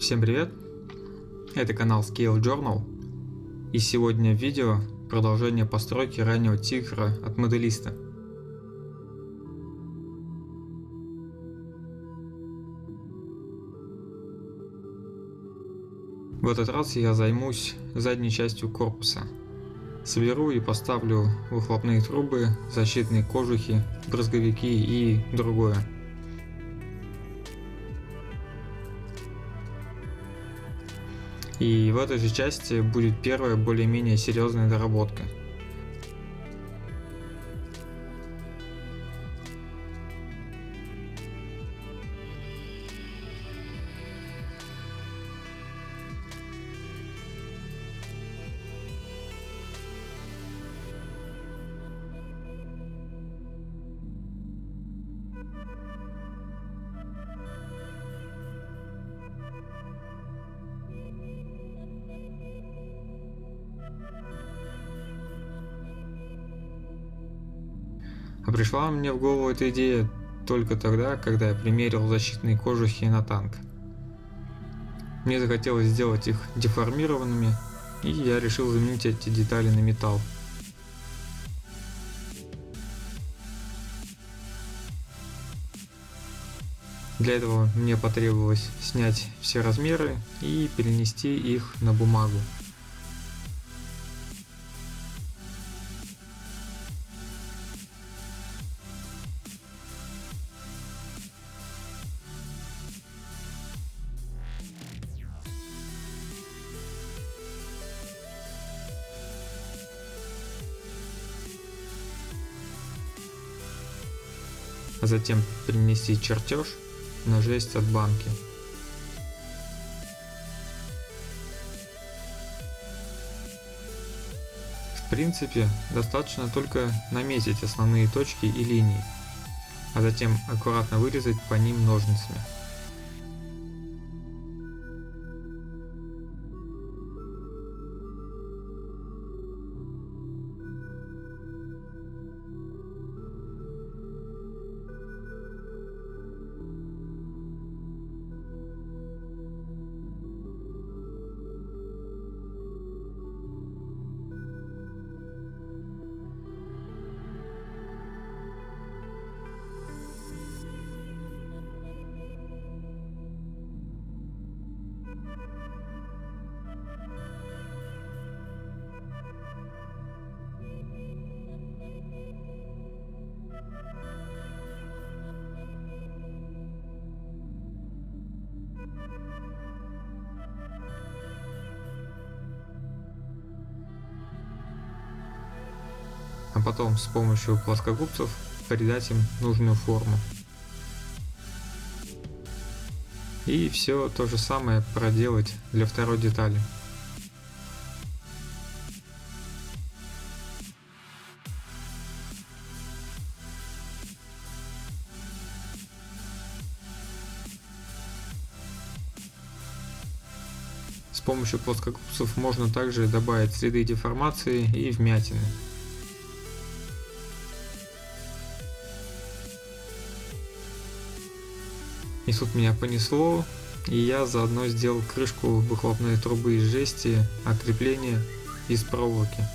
Всем привет! Это канал Scale Journal, и сегодня в видео продолжение постройки раннего тигра от моделиста. В этот раз я займусь задней частью корпуса. Соберу и поставлю выхлопные трубы, защитные кожухи, брызговики и другое. И в этой же части будет первая более-менее серьезная доработка. А пришла мне в голову эта идея только тогда, когда я примерил защитные кожухи на танк. Мне захотелось сделать их деформированными, и я решил заменить эти детали на металл. Для этого мне потребовалось снять все размеры и перенести их на бумагу. А затем принести чертеж на жесть от банки. В принципе, достаточно только наметить основные точки и линии, а затем аккуратно вырезать по ним ножницами. А потом с помощью плоскогубцев придать им нужную форму. И все то же самое проделать для второй детали. С помощью плоскогубцев можно также добавить следы деформации и вмятины. И тут меня понесло, и я заодно сделал крышку выхлопной трубы из жести, а крепление из проволоки.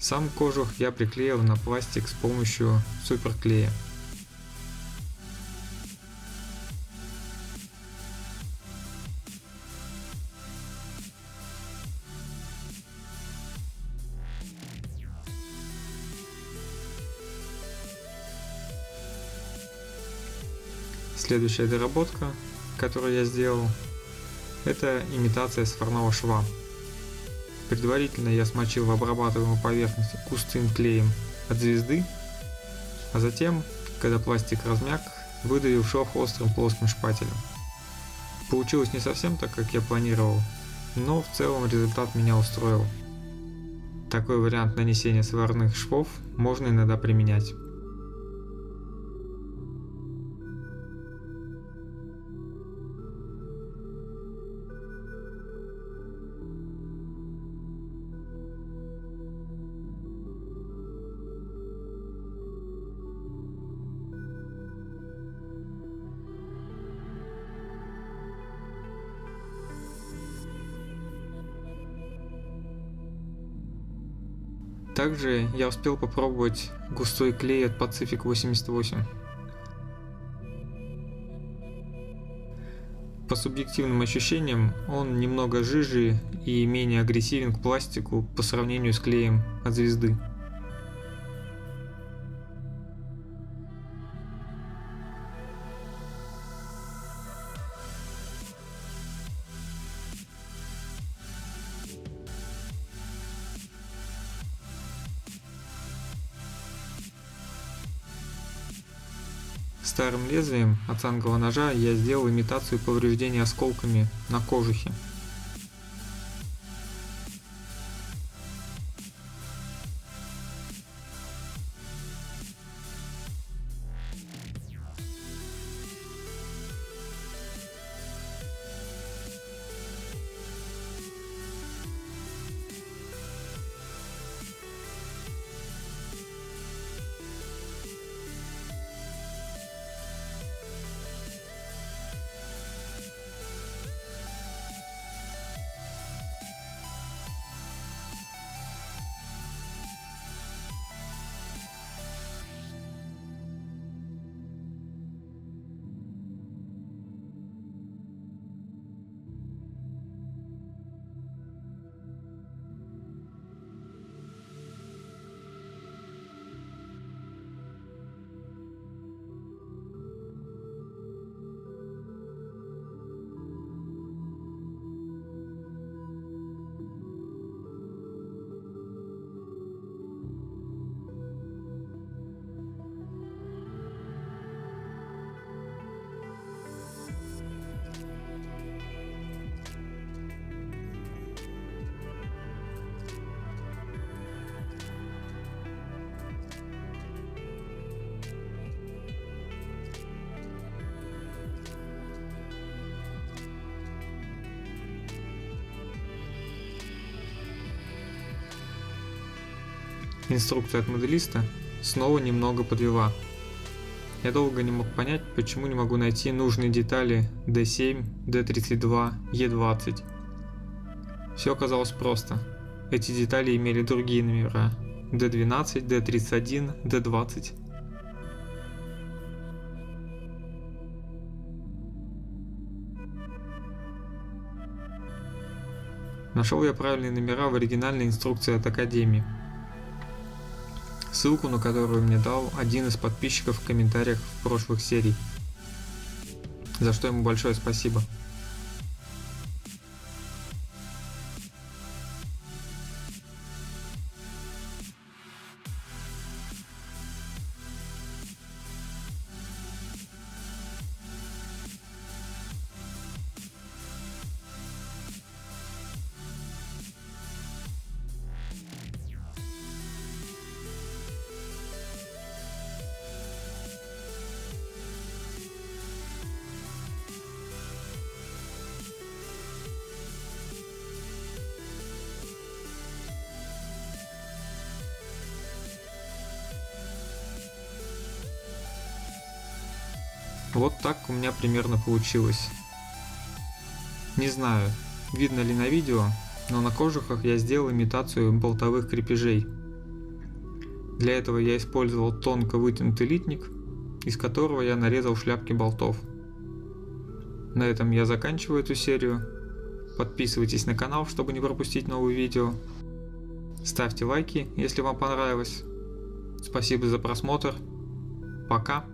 Сам кожух я приклеил на пластик с помощью суперклея. Следующая доработка, которую я сделал, это имитация сварного шва. Предварительно я смочил в обрабатываемую поверхность густым клеем от звезды, а затем, когда пластик размяк, выдавил шов острым плоским шпателем. Получилось не совсем так, как я планировал, но в целом результат меня устроил. Такой вариант нанесения сварных швов можно иногда применять. Также я успел попробовать густой клей от Pacific 88. По субъективным ощущениям он немного жиже и менее агрессивен к пластику по сравнению с клеем от звезды. Старым лезвием от цангового ножа я сделал имитацию повреждения осколками на кожухе. Инструкция от моделиста снова немного подвела. Я долго не мог понять, почему не могу найти нужные детали D7, D32, E20. Все оказалось просто. Эти детали имели другие номера: D12, D31, D20. Нашел я правильные номера в оригинальной инструкции от Академии, ссылку на которую мне дал один из подписчиков в комментариях в прошлых серий, за что ему большое спасибо. Вот так у меня примерно получилось. Не знаю, видно ли на видео, но на кожухах я сделал имитацию болтовых крепежей. Для этого я использовал тонко вытянутый литник, из которого я нарезал шляпки болтов. На этом я заканчиваю эту серию. Подписывайтесь на канал, чтобы не пропустить новые видео. Ставьте лайки, если вам понравилось. Спасибо за просмотр. Пока.